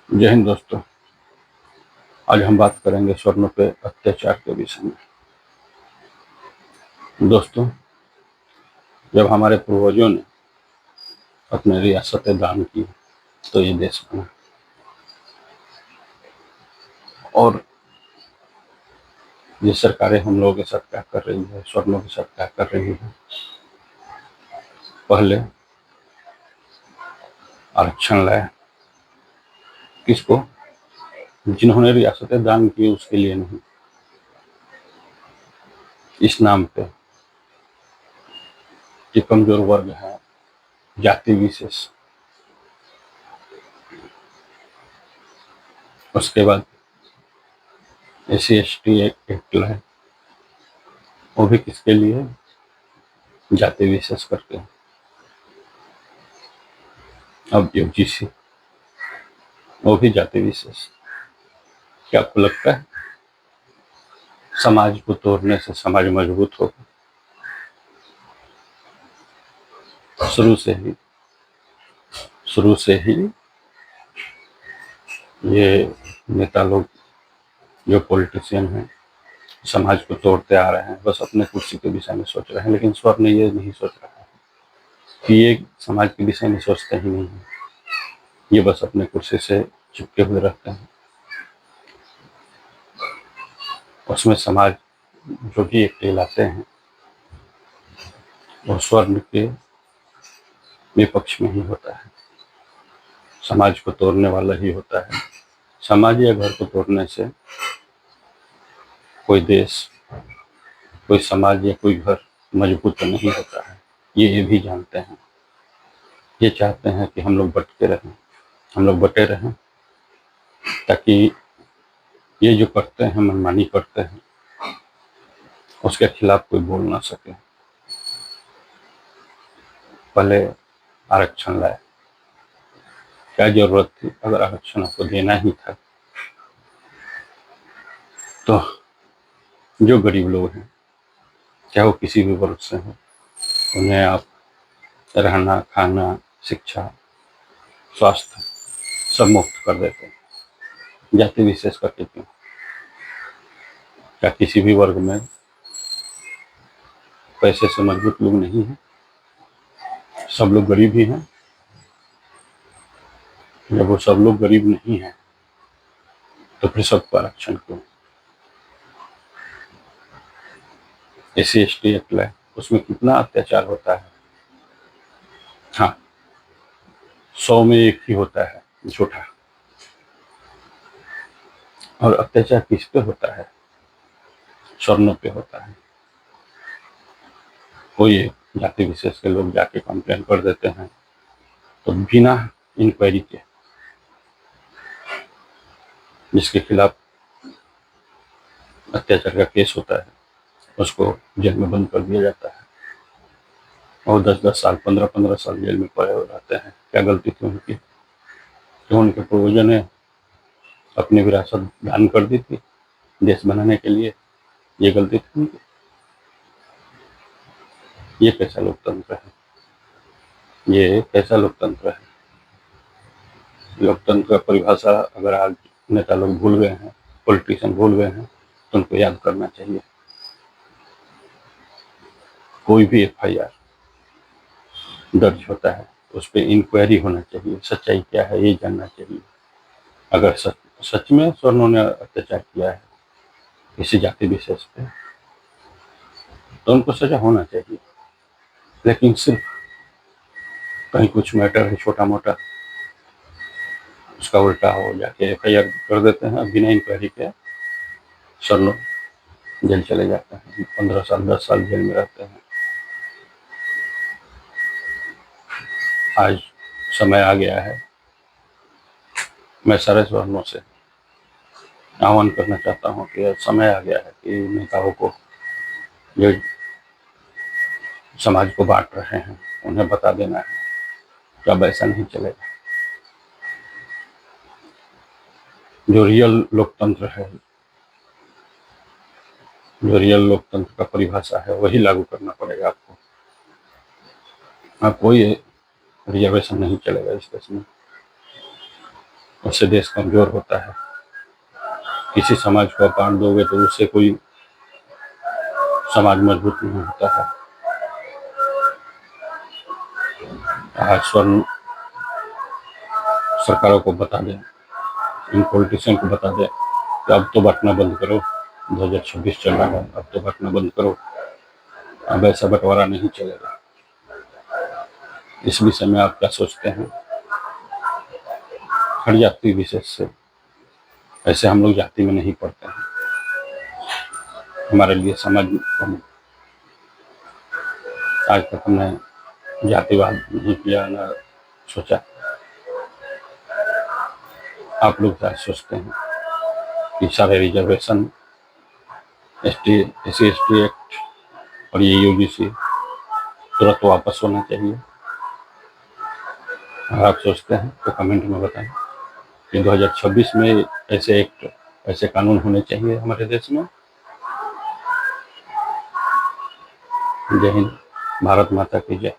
जय हिंद दोस्तों। आज हम बात करेंगे स्वर्णों पे अत्याचार के विषय में। दोस्तों, जब हमारे पूर्वजों ने अपने रियासतें दान की तो ये देश बना, और ये सरकारें हम लोगों के साथ क्या कर रही है, स्वर्णों के साथ क्या कर रही है। पहले आरक्षण लाया, किसको? जिन्होंने रियासतें दान की उसके लिए नहीं, इस नाम पे कि कमजोर वर्ग है, जाति विशेष। उसके बाद SC/ST एक्ट लाए, वो भी किसके लिए? जाति विशेष करके। अब UGC, वो भी जाति विशेष। क्या आपको लगता है समाज को तोड़ने से समाज मजबूत होगा? शुरू से ही ये नेता लोग, जो पॉलिटिशियन हैं, समाज को तोड़ते आ रहे हैं, बस अपने कुर्सी के विषय में सोच रहे हैं। लेकिन स्वर्ण ये नहीं सोच रहा है कि ये समाज के विषय में सोचते ही नहीं है, ये बस अपने कुर्सी से चिपके हुए रहते हैं। उसमें समाज जो भी एक लाते हैं वो स्वर्ण के विपक्ष में ही होता है, समाज को तोड़ने वाला ही होता है। समाज या घर को तोड़ने से कोई देश, कोई समाज या कोई घर मजबूत नहीं होता है, ये भी जानते हैं। ये चाहते हैं कि हम लोग बटके रहें, हम लोग बटे रहें, ताकि ये जो करते हैं, मनमानी करते हैं, उसके खिलाफ कोई बोल ना सके। पहले आरक्षण लाए, क्या जरूरत थी? अगर आरक्षण आपको देना ही था तो जो गरीब लोग हैं, चाहे वो किसी भी वर्ग से हो, उन्हें आप रहना, खाना, शिक्षा, स्वास्थ्य सब मुफ्त कर देते हैं। जाति विशेष करके क्यों? क्या किसी भी वर्ग में पैसे से मजबूत लोग नहीं हैं? सब लोग गरीब ही हैं। जब वो सब लोग गरीब नहीं हैं तो फिर सबको आरक्षण क्यों? SC/ST एक्ट लाए, उसमें कितना अत्याचार होता है। हाँ, 100 में एक ही होता है झूठा। और अत्याचार किस पे होता है? स्वर्णों पे होता है। कोई जाति विशेष के लोग जाके कंप्लेन कर देते हैं तो बिना इंक्वायरी के जिसके खिलाफ अत्याचार का केस होता है उसको जेल में बंद कर दिया जाता है, और 10-10 साल, 15-15 साल जेल में पड़े रहते हैं। क्या गलती थी उनकी? तो उनके पूर्वजों ने अपनी विरासत दान कर दी थी देश बनाने के लिए, ये गलती थी उनकी? ये कैसा लोकतंत्र है? ये कैसा लोकतंत्र है? लोकतंत्र का परिभाषा अगर आज नेता लोग भूल गए हैं, पॉलिटिशियन भूल गए हैं, तो उनको याद करना चाहिए। कोई भी FIR दर्ज होता है तो उस पर इंक्वायरी होना चाहिए, सच्चाई क्या है ये जानना चाहिए। अगर सच में स्वर्णों ने अत्याचार किया है किसी जाति विशेष पे तो उनको सजा होना चाहिए। लेकिन सिर्फ कहीं कुछ मैटर है छोटा मोटा, उसका उल्टा हो जाके FIR कर देते हैं, बिना इंक्वायरी के स्वर्णों जेल चले जाते हैं, 15 साल 10 साल जेल में रहते हैं। आज समय आ गया है, मैं सारे स्वर्णों से आह्वान करना चाहता हूँ कि समय आ गया है कि नेताओं को, जो समाज को बांट रहे हैं, उन्हें बता देना है कि अब ऐसा नहीं चलेगा। जो रियल लोकतंत्र है, जो रियल लोकतंत्र का परिभाषा है, वही लागू करना पड़ेगा आपको। हाँ, कोई रिजर्वेशन नहीं चलेगा इस देश में। उससे देश कमजोर होता है। किसी समाज को आप बांट दोगे तो उससे कोई समाज मजबूत नहीं होता है। आज स्वर्ण सरकारों को बता दें, इन पॉलिटिशियन को बता दें कि अब तो बांटना बंद करो, 2026 चल रहा है, अब तो बांटना बंद करो, अब ऐसा बंटवारा नहीं चलेगा। इस विषय में आप क्या सोचते हैं? हर जाति विशेष से, ऐसे हम लोग जाति में नहीं पढ़ते हैं। हमारे लिए समाज, आज तक हमने जातिवाद नहीं किया, न सोचा। आप लोग क्या सोचते हैं कि सारे रिजर्वेशन, SC ST एक्ट और ये UGC तुरंत वापस होना चाहिए? अगर आप सोचते हैं तो कमेंट में बताएं कि 2026 में ऐसे एक्ट, ऐसे कानून होने चाहिए हमारे देश में। जय हिंद, भारत माता की जय।